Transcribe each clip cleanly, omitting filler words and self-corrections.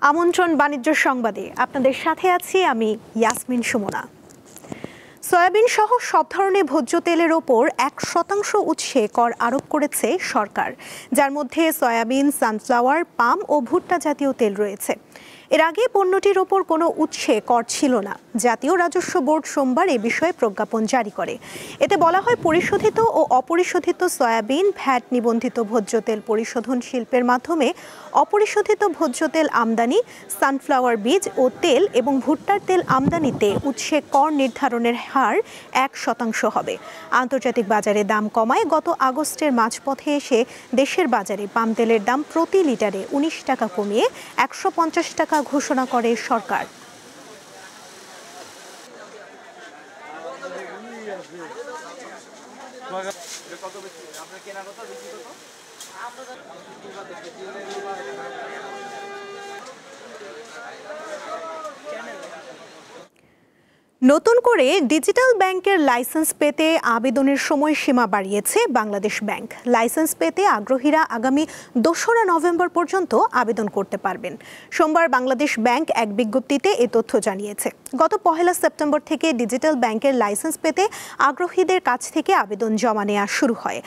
আমন্ত্রণ বাণিজ্য সংবাদে আপনাদের সাথে আছি আমি ইয়াসমিন সুমনা। সয়াবিন সহ সব ধরনের ভোজ্য তেলের ওপর 1% উৎসে কর আরোপ করেছে সরকার, যার মধ্যে সয়াবিন, সানফ্লাওয়ার, পাম ও ভুট্টা জাতীয় তেল রয়েছে। এর আগে পণ্যটির ওপর কোনো উৎসে কর ছিল না। জাতীয় রাজস্ব বোর্ড সোমবার এ বিষয়ে প্রজ্ঞাপন জারি করে। এতে বলা হয়, পরিশোধিত ও অপরিশোধিত সয়াবিন, ভ্যাট নিবন্ধিত ভোজ্য তেল পরিশোধন শিল্পের মাধ্যমে অপরিশোধিত ভোজ্য তেল আমদানি, সানফ্লাওয়ার বীজ ও তেল এবং ভুট্টার তেল আমদানিতে উৎসে কর নির্ধারণের হার 1% হবে। আন্তর্জাতিক বাজারে দাম কমায় গত আগস্টের মাঝপথে এসে দেশের বাজারে পাম তেলের দাম প্রতি লিটারে 19 টাকা কমিয়ে 150 টাকা ঘোষণা করে সরকার। নতুন করে ডিজিটাল ব্যাংকের লাইসেন্স পেতে আবেদনের সময়সীমা বাড়িয়েছে বাংলাদেশ ব্যাংক। লাইসেন্স পেতে আগ্রহীরা আগামী 2রা নভেম্বর পর্যন্ত আবেদন করতে পারবেন। সোমবার বাংলাদেশ ব্যাংক এক বিজ্ঞপ্তিতে এ তথ্য জানিয়েছে। গত 1 সেপ্টেম্বর থেকে ডিজিটাল ব্যাংকের লাইসেন্স পেতে আগ্রহীদের কাছ থেকে আবেদন জমা নেওয়া শুরু হয়।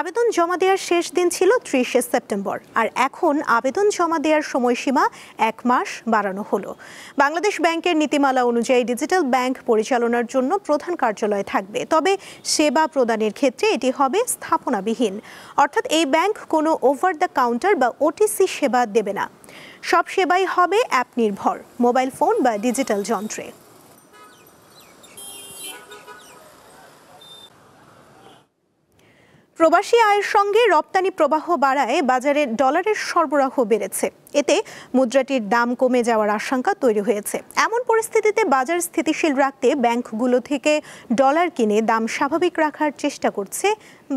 আবেদন জমা দেওয়ার শেষ দিন ছিল 30 সেপ্টেম্বর, আর এখন আবেদন জমা দেওয়ার সময়সীমা 1 মাস বাড়ানো হলো। বাংলাদেশ ব্যাংকের নীতিমালা অনুযায়ী ডিজিটাল ব্যাংক পরিচালনার জন্য প্রধান কার্যালয় থাকবে, তবে সেবা প্রদানের ক্ষেত্রে এটি হবে স্থাপনাবিহীন। অর্থাৎ এই ব্যাংক কোনো ওভার দ্য কাউন্টার বা ওটিসি সেবা দেবে না। সব সেবাই হবে অ্যাপ নির্ভর, মোবাইল ফোন বা ডিজিটাল যন্ত্রে। প্রবাসী আয়ের সঙ্গে রপ্তানি প্রবাহ বাড়ায় বাজারে ডলারের সরবরাহ বেড়েছে। এতে মুদ্রাটির দাম কমে যাওয়ার আশঙ্কা তৈরি হয়েছে। এমন পরিস্থিতিতে বাজার স্থিতিশীল রাখতে ব্যাংকগুলো থেকে ডলার কিনে দাম স্বাভাবিক রাখার চেষ্টা করছে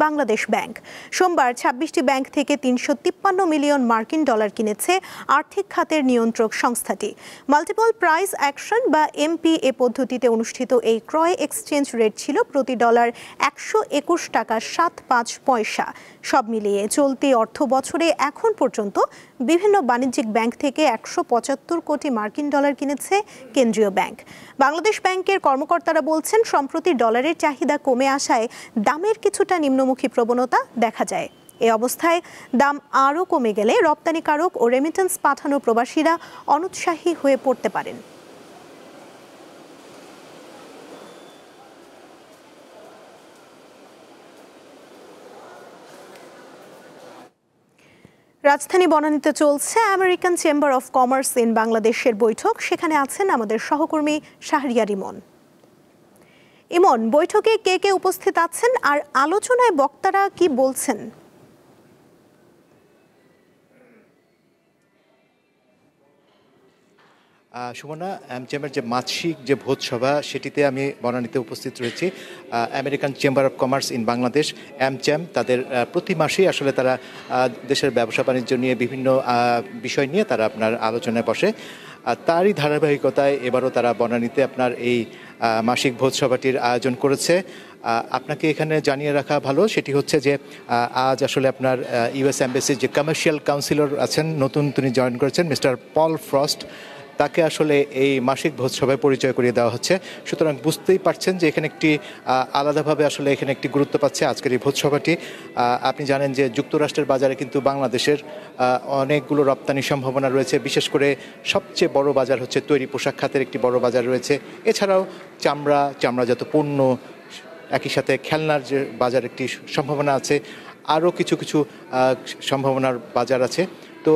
বাংলাদেশ ব্যাংক। সোমবার 26টি ব্যাংক থেকে 353 মিলিয়ন মার্কিন ডলার কিনেছে আর্থিক খাতের নিয়ন্ত্রক সংস্থাটি। মাল্টিপল প্রাইস অ্যাকশন বা এমপিএ পদ্ধতিতে অনুষ্ঠিত এই ক্রয় এক্সচেঞ্জ রেট ছিল প্রতি ডলার 121 টাকা 75 পয়সা। সব মিলিয়ে চলতি অর্থ বছরে এখন পর্যন্ত বিভিন্ন বাণিজ্যিক ব্যাংক থেকে 175 কোটি মার্কিন ডলার কিনেছে কেন্দ্রীয় ব্যাংক। বাংলাদেশ ব্যাংকের কর্মকর্তারা বলছেন, সম্প্রতি ডলারের চাহিদা কমে আসায় দামের কিছুটা নিম্নমুখী প্রবণতা দেখা যায়। এ অবস্থায় দাম আরও কমে গেলে রপ্তানিকারক ও রেমিটেন্স পাঠানো প্রবাসীরা অনুৎসাহী হয়ে পড়তে পারেন। রাজধানী বনানীতে চলছে American Chamber of Commerce in বাংলাদেশের বৈঠক। সেখানে আছেন আমাদের সহকর্মী শাহরিয়ার ইমন। ইমন, বৈঠকে কে কে উপস্থিত আছেন আর আলোচনায় বক্তারা কি বলছেন? সুমনা, অ্যামচ্যামের যে মাসিক যে ভোজসভা সেটিতে আমি বনানীতে উপস্থিত রয়েছি। American Chamber of Commerce in Bangladesh, AmCham, তাদের প্রতি মাসেই আসলে তারা দেশের ব্যবসা বাণিজ্য নিয়ে বিভিন্ন বিষয় নিয়ে তারা আপনার আলোচনায় বসে। তারই ধারাবাহিকতায় এবারও তারা বনানীতে আপনার এই মাসিক ভোজসভাটির আয়োজন করেছে। আপনাকে এখানে জানিয়ে রাখা ভালো, সেটি হচ্ছে যে আজ আসলে আপনার ইউএস এম্বাসির যে কমার্শিয়াল কাউন্সিলর আছেন, নতুন তিনি জয়েন করেছেন, মিস্টার পল ফ্রস্ট, তাকে আসলে এই মাসিক ভোজসভায় পরিচয় করিয়ে দেওয়া হচ্ছে। সুতরাং বুঝতেই পারছেন যে এখানে একটি আলাদাভাবে আসলে এখানে একটি গুরুত্ব পাচ্ছে আজকের এই ভোজসভাটি। আপনি জানেন যে যুক্তরাষ্ট্রের বাজারে কিন্তু বাংলাদেশের অনেকগুলো রপ্তানি সম্ভাবনা রয়েছে। বিশেষ করে সবচেয়ে বড় বাজার হচ্ছে তৈরি পোশাক খাতের একটি বড় বাজার রয়েছে। এছাড়াও চামড়াজাত পণ্য, একই সাথে খেলনার যে বাজার একটি সম্ভাবনা আছে, আরও কিছু কিছু সম্ভাবনার বাজার আছে। তো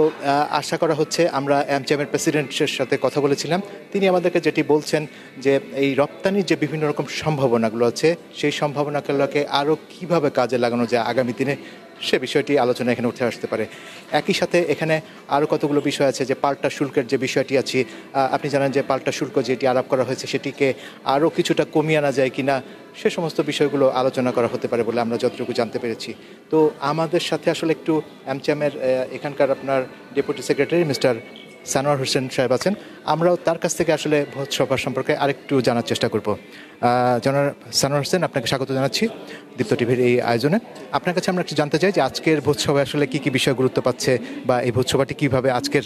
আশা করা হচ্ছে, আমরা অ্যামচ্যামের প্রেসিডেন্টের সাথে কথা বলেছিলাম, তিনি আমাদেরকে যেটি বলছেন যে এই রপ্তানির যে বিভিন্ন রকম সম্ভাবনাগুলো আছে সেই সম্ভাবনাগুলোকে আরও কীভাবে কাজে লাগানো যায় আগামী দিনে, সে বিষয়টি আলোচনা এখানে উঠে আসতে পারে। একই সাথে এখানে আরও কতগুলো বিষয় আছে, যে পাল্টা শুল্কের যে বিষয়টি আছে, আপনি জানেন যে পাল্টা শুল্ক যেটি আরোপ করা হয়েছে সেটিকে আরও কিছুটা কমিয়ে আনা যায় কিনা, সে সমস্ত বিষয়গুলো আলোচনা করা হতে পারে বলে আমরা যতটুকু জানতে পেরেছি। তো আমাদের সাথে আসলে একটু অ্যামচ্যামের এখানকার আপনার deputy secretary mister Sanowar Hossain সাহেব আছেন, আমরাও তার কাছ থেকে আসলে ভোজ সভা সম্পর্কে আরেকটু জানার চেষ্টা করব। জনাব সানোয়ার হোসেন, আপনাকে স্বাগত জানাচ্ছি দীপ্ত টিভির এই আয়োজনে। আপনার কাছে আমরা একটু জানতে চাই যে আজকের ভোজ সভায় আসলে কী কী বিষয় গুরুত্ব পাচ্ছে, বা এই ভোজ সভাটি কীভাবে আজকের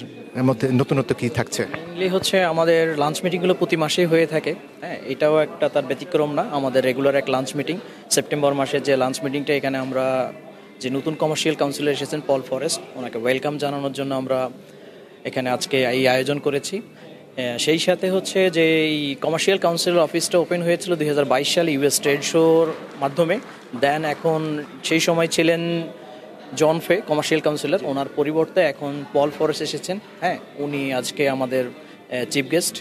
মধ্যে নতুনত্ব কী থাকছে? মেইনলি হচ্ছে আমাদের লাঞ্চ মিটিংগুলো প্রতি মাসেই হয়ে থাকে। হ্যাঁ, এটাও একটা তার ব্যতিক্রম না। আমাদের রেগুলার এক লাঞ্চ মিটিং, সেপ্টেম্বর মাসের যে লাঞ্চ মিটিংটা, এখানে আমরা যে নতুন কমার্শিয়াল কাউন্সিলর এসেছেন পল ফরেস্ট, ওনাকে ওয়েলকাম জানানোর জন্য আমরা এখানে আজকে এই আয়োজন করেছি। সেই সাথে হচ্ছে যে এই কমার্শিয়াল কাউন্সিল অফিসটা ওপেন হয়েছিল 2022 সালে ইউএস ট্রেড শোর মাধ্যমে। দেন এখন সেই সময় ছিলেন জন ফে কমার্শিয়াল কাউন্সিলর, ওনার পরিবর্তে এখন পল ফরেস্ট এসেছেন। হ্যাঁ, উনি আজকে আমাদের চিফ গেস্ট।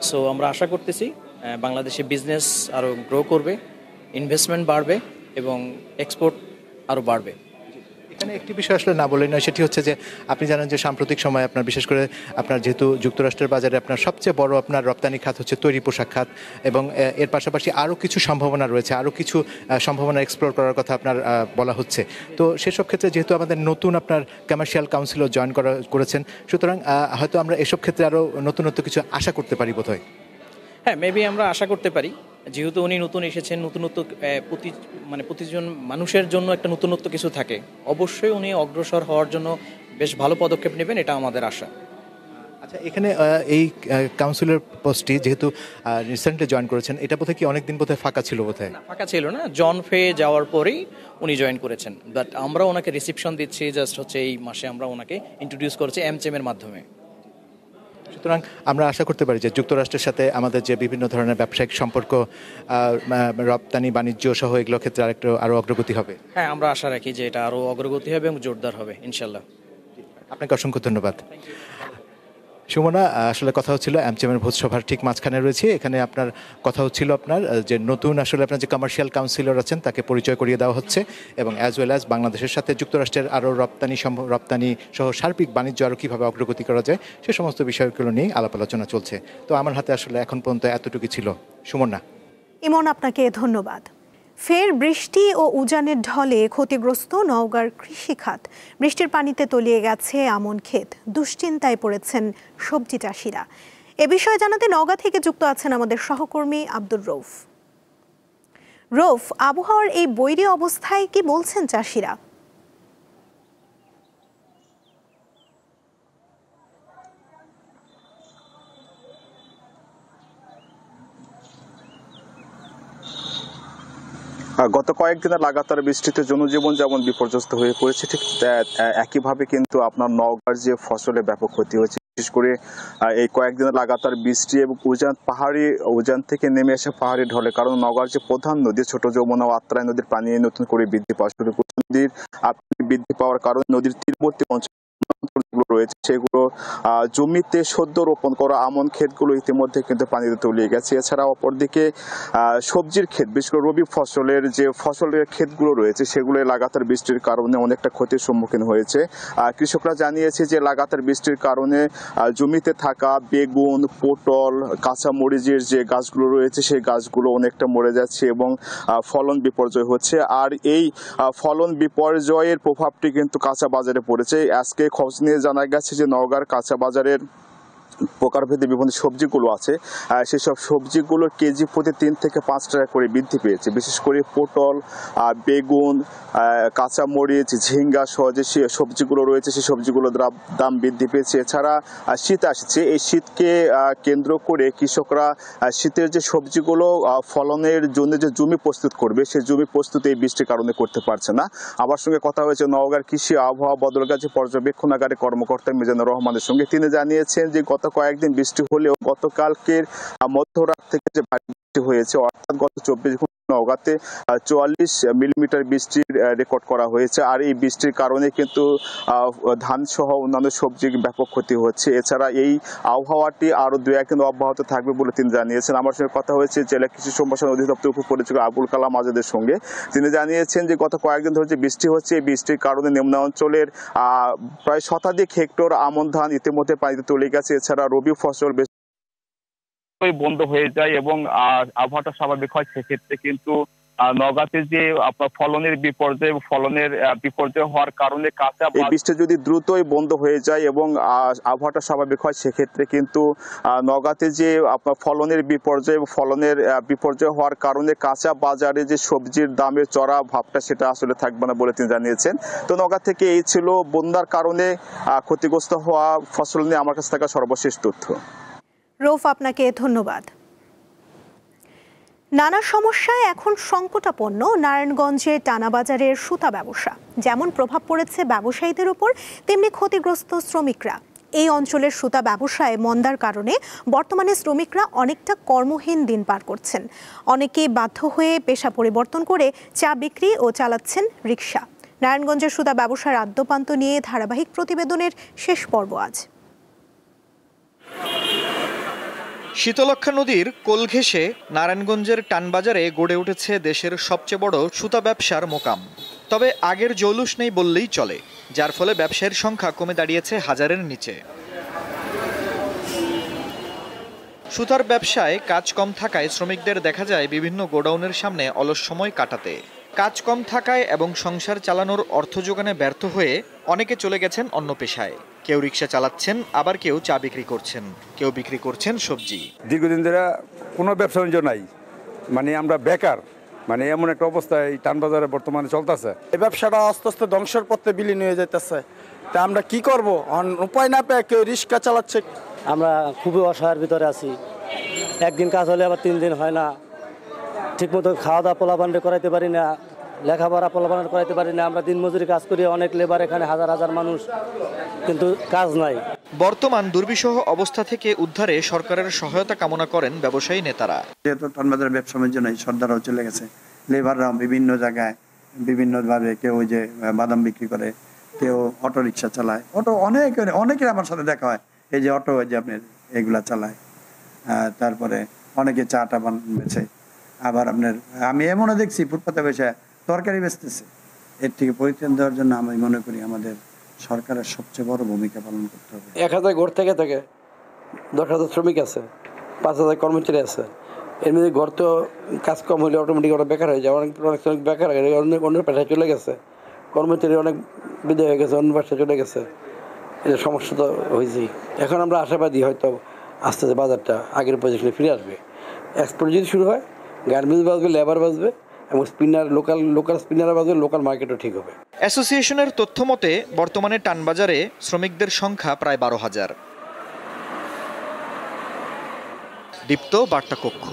সো আমরা আশা করতেছি বাংলাদেশে বিজনেস আরও গ্রো করবে, ইনভেস্টমেন্ট বাড়বে এবং এক্সপোর্ট আরও বাড়বে। এখানে একটি বিষয় আসলে না বলে নয়, সেটি হচ্ছে যে আপনি জানেন যে সাম্প্রতিক সময় আপনার, বিশেষ করে আপনার যেহেতু যুক্তরাষ্ট্রের বাজারে আপনার সবচেয়ে বড় আপনার রপ্তানি খাত হচ্ছে তৈরি পোশাক খাত, এবং এর পাশাপাশি আরও কিছু সম্ভাবনা রয়েছে, আরও কিছু সম্ভাবনা এক্সপ্লোর করার কথা আপনার বলা হচ্ছে। তো সেসব ক্ষেত্রে যেহেতু আমাদের নতুন আপনার কমার্শিয়াল কাউন্সিলও জয়েন করেছেন, সুতরাং হয়তো আমরা এসব ক্ষেত্রে আরও নতুনত্ব কিছু আশা করতে পারি বোধহয়। হ্যাঁ, মেবি আমরা আশা করতে পারি, যেহেতু উনি নতুন এসেছেন, নতুনত্ব প্রতিজন মানুষের জন্য একটা নতুনত্ব কিছু থাকে, অবশ্যই উনি অগ্রসর হওয়ার জন্য বেশ ভালো পদক্ষেপ নেবেন, এটা আমাদের আশা। আচ্ছা, এখানে এই কাউন্সিলর পোস্টটি যেহেতু রিসেন্টলি জয়েন করেছেন, এটা বোধহয় কি অনেকদিন বোধহয় ফাঁকা ছিল? বোধহয় ফাঁকা ছিল না, জন ফে যাওয়ার পরেই উনি জয়েন করেছেন। বাট আমরা ওনাকে রিসেপশন দিচ্ছি, জাস্ট হচ্ছে এই মাসে আমরা ওনাকে ইন্ট্রোডিউস করেছি এমচেমের মাধ্যমে। সুতরাং আমরা আশা করতে পারি যে যুক্তরাষ্ট্রের সাথে আমাদের যে বিভিন্ন ধরনের ব্যবসায়িক সম্পর্ক, রপ্তানি বাণিজ্য সহ এগুলো ক্ষেত্রে আরও অগ্রগতি হবে। হ্যাঁ, আমরা আশা রাখি যে এটা আরও অগ্রগতি হবে এবং জোরদার হবে ইনশাল্লাহ। আপনাকে অসংখ্য ধন্যবাদ। সুমনা, আসলে কথা হচ্ছিল অ্যামচেমের ভোজ সভার ঠিক মাঝখানে রয়েছে। এখানে আপনার কথা হচ্ছিল আপনার যে নতুন আসলে আপনার যে কমার্শিয়াল কাউন্সিলর আছেন তাকে পরিচয় করিয়ে দেওয়া হচ্ছে, এবং অ্যাজ ওয়েল অ্যাজ বাংলাদেশের সাথে যুক্তরাষ্ট্রের আরও রপ্তানি সহ সার্বিক বাণিজ্য আরও কীভাবে অগ্রগতি করা যায় সে সমস্ত বিষয়গুলো নিয়ে আলাপ আলোচনা চলছে। তো আমার হাতে আসলে এখন পর্যন্ত এতটুকু ছিল। সুমনা। ইমন, আপনাকে ধন্যবাদ। ফের বৃষ্টি ও উজানের ঢলে ক্ষতিগ্রস্ত নওগাঁর কৃষিখাত। বৃষ্টির পানিতে তলিয়ে গেছে আমন ক্ষেত, দুশ্চিন্তায় পড়েছেন সবজি চাষিরা। এ বিষয়ে জানাতে নওগাঁ থেকে যুক্ত আছেন আমাদের সহকর্মী আব্দুর রৌফ। রৌফ, আবহাওয়ার এই বৈরী অবস্থায় কি বলছেন চাষিরা? গত কয়েকদিনের লাগাতার বৃষ্টিতে জনজীবন যেমন বিপর্যস্ত হয়ে পড়েছে, ঠিক একইভাবে কিন্তু আপনার নওগাঁর যে ফসলে ব্যাপক ক্ষতি হয়েছে। বিশেষ করে এই কয়েকদিনের লাগাতার বৃষ্টি এবং উজান থেকে নেমে আসা পাহাড়ি ঢলে, কারণ নওগাঁর যে প্রধান নদী ছোট যমুনা ও আত্রাই নদীর পানি নতুন করে বৃদ্ধি পাওয়া শুরু করেছে। নদীর বৃদ্ধি পাওয়ার কারণে নদীর তীরবর্তী অঞ্চল রয়েছে সেগুলো জমিতে সদ্য রোপণ করা আমন ক্ষেতগুলো ইতিমধ্যে কিন্তু পানিতে তলিয়ে গেছে। এছাড়া অপরদিকে সবজির ক্ষেত, বিশেষ করে রবি ফসলের যে ফসলের ক্ষেতগুলো রয়েছে সেগুলো লাগাতার বৃষ্টির কারণে অনেকটা ক্ষতির সম্মুখীন হয়েছে। কৃষকরা জানিয়েছে যে লাগাতার বৃষ্টির কারণে জমিতে থাকা বেগুন, পটল, কাঁচা মরিচের যে গাছগুলো রয়েছে সেই গাছগুলো অনেকটা মরে যাচ্ছে এবং ফলন বিপর্যয় হচ্ছে। আর এই ফলন বিপর্যয়ের প্রভাবটি কিন্তু কাঁচা বাজারে পড়েছে। আজকে খবর নিয়ে জানা গেছে যে নওগাঁর কাঁচা বাজারের প্রকারভেদে বিভিন্ন সবজিগুলো আছে, সেসব সবজিগুলোর কেজি প্রতি 3 থেকে 5 টাকা করে বৃদ্ধি পেয়েছে। বিশেষ করে পটল, বেগুন, কাঁচামরিচ, ঝিঙ্গা সহ যে সবজিগুলো রয়েছে সেই সবজিগুলোর দাম বৃদ্ধি পেয়েছে। এছাড়া শীত আসছে, এই শীতকে কেন্দ্র করে কৃষকরা শীতের যে সবজিগুলো ফলনের জন্য যে জমি প্রস্তুত করবে সেই জমি প্রস্তুত এই বৃষ্টির কারণে করতে পারছে না। আমার সঙ্গে কথা হয়েছে নওগাঁর কৃষি আবহাওয়া বদলগাছী পর্যবেক্ষণাগারের কর্মকর্তা মিজানুর রহমানের সঙ্গে। তিনি জানিয়েছেন যে গত কয়েকদিন বৃষ্টি হলেও গতকালকের মধ্যরাত থেকে যে ভারী বৃষ্টি হয়েছে, অর্থাৎ গত 24 ঘন্টা নওগাঁতে 44 মিলিমিটার বৃষ্টির রেকর্ড করা হয়েছে। আর এই বৃষ্টির কারণে কিন্তু ধান সহ অন্যান্য সবজির ব্যাপক ক্ষতি হচ্ছে। এছাড়া এই আবহাওয়াটি আরো 2-1 দিন অব্যাহত থাকবে বলে তিনি জানিয়েছেন। আমার সঙ্গে কথা হয়েছে জেলা কৃষি সম্প্রসারণ অধিদপ্তর উপপরিচালক আবুল কালাম আজাদের সঙ্গে। তিনি জানিয়েছেন যে গত কয়েকদিন ধরে যে বৃষ্টি হচ্ছে, এই বৃষ্টির কারণে নিম্নাঞ্চলের প্রায় শতাধিক হেক্টর আমন ধান ইতিমধ্যে পানিতে তলিয়ে গেছে। এছাড়া রবি ফসল বন্ধ হয়ে যায় এবং আবহাওয়াটা স্বাভাবিক হয়, সেক্ষেত্রে কিন্তু নওগাঁতে যে আপনার ফলনের বিপর্যয় হওয়ার কারণে কাঁচা এই বৃষ্টি যদি দ্রুতই বন্ধ হয়ে যায় এবং আবহাওয়াটা স্বাভাবিক হয়, সেক্ষেত্রে কিন্তু নওগাঁতে যে আপনার ফলনের বিপর্যয় হওয়ার কারণে কাঁচা বাজারে যে সবজির দামের চড়া ভাবটা সেটা আসলে থাকবে না বলে তিনি জানিয়েছেন। তো নওগাঁ থেকে এই ছিল বন্যার কারণে ক্ষতিগ্রস্ত হওয়া ফসল নিয়ে আমার কাছে থাকা সর্বশেষ তথ্য। রৌফ, আপনাকে ধন্যবাদ। নানা সমস্যায় এখন সংকটাপন্ন নারায়ণগঞ্জে টানাবাজারের সুতা ব্যবসা। যেমন প্রভাব পড়েছে ব্যবসায়ীদের উপর, তেমনি ক্ষতিগ্রস্ত শ্রমিকরা। এই অঞ্চলের সুতা ব্যবসায় মন্দার কারণে বর্তমানে শ্রমিকরা অনেকটা কর্মহীন দিন পার করছেন। অনেকেই বাধ্য হয়ে পেশা পরিবর্তন করে চা বিক্রি ও চালাচ্ছেন রিক্সা। নারায়ণগঞ্জের সুতা ব্যবসার আদ্যপান্ত নিয়ে ধারাবাহিক প্রতিবেদনের শেষ পর্ব আজ। শীতলক্ষ্যা নদীর কোল ঘেঁষে নারায়ণগঞ্জের টানবাজারে গড়ে উঠেছে দেশের সবচেয়ে বড় সুতা ব্যবসার মোকাম। তবে আগের জৌলুস নেই বললেই চলে, যার ফলে ব্যবসায়ীর সংখ্যা কমে দাঁড়িয়েছে হাজারের নিচে। সুতার ব্যবসায় কাজ কম থাকায় শ্রমিকদের দেখা যায় বিভিন্ন গোডাউনের সামনে অলস সময় কাটাতে। কাজ কম থাকায় এবং সংসার চালানোর অর্থ যোগানে ব্যর্থ হয়ে অনেকে চলে গেছেন অন্য পেশায়। কেউ রিক্সা চালাচ্ছেন, আবার কেউ চা বিক্রি করছেন, কেউ বিক্রি করছেন সবজি। দীর্ঘদিন ধরে কোনো ব্যবসা বাণিজ্য নাই, মানে আমরা বেকার, মানে এমন একটা অবস্থায় টানবাজারে বর্তমানে চলতেছে। এই ব্যবসাটা আস্তে আস্তে ধ্বংসের পথে বিলীন হয়ে যাইতেছে। তা আমরা কি করব, উপায় না পেয়ে কেউ রিক্সা চালাচ্ছে। আমরা খুবই অসহায়ের ভিতরে আছি। একদিন কাজ হলে আবার 3 দিন হয় না, ঠিকমতো খাওয়া দাওয়া পোলাপান করাইতে পারি না, লেখাপড়া পোলাপান করাইতে পারি না। আমরা দিনমজুরি কাজ করি, অনেক লেবার এখানে হাজার হাজার মানুষ, কিন্তু কাজ নাই। বর্তমান দুর্বিষহ অবস্থা থেকে উদ্ধারে সরকারের সহায়তা কামনা করেন ব্যবসায়ী নেতারা। যেহেতু টানবাজারের ব্যবসা বাণিজ্য নাই, সর্দারাও চলে গেছে, লেবাররা বিভিন্ন জায়গায় বিভিন্নভাবে, কেউ ওই যে বাদাম বিক্রি করে, কেউ অটো রিক্সা চালায়। অটো অনেকের আমার সাথে দেখা হয়, এই যে অটো যে আপনার এগুলা চালায়। তারপরে অনেকে চাটা বেছে, আবার আপনার আমি এমনও দেখছি ফুটপাতে বসে তরকারি বেচতেছে। এর থেকে পরিত্রাণ দেওয়ার জন্য আমি মনে করি আমাদের সরকারের সবচেয়ে বড় ভূমিকা পালন করতে হবে। 1000 ঘর থেকে 10,000 শ্রমিক আছে, 5,000 কর্মচারী আছে। এর মধ্যে ঘর তো কাজ কম হলে অটোমেটিক ওরা বেকার হয়ে যায়। অনেক শ্রমিক বেকার হয়ে গেছে, অন্য পেশায় চলে গেছে, কর্মচারী অনেক বিদায় হয়ে গেছে, অন্য পেশায় চলে গেছে। এটা সমস্যা তো হয়েছেই। এখন আমরা আশাবাদী হয়তো আস্তে আস্তে বাজারটা আগের পজিশনে ফিরে আসবে। এক্সপোর্ট যদি শুরু হয়, গার্মেন্টস বাঁচবে, লেবার বাঁচবে, এবং স্পিনার লোকাল স্পিনাররা বাঁচবে, লোকাল মার্কেটও ঠিক হবে। অ্যাসোসিয়েশনের তথ্য মতে বর্তমানে টানবাজারে শ্রমিকদের সংখ্যা প্রায় 12,000। দীপ্ত বার্তা কক্ষ।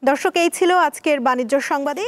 দর্শক, এই ছিল আজকের বাণিজ্য সংবাদে।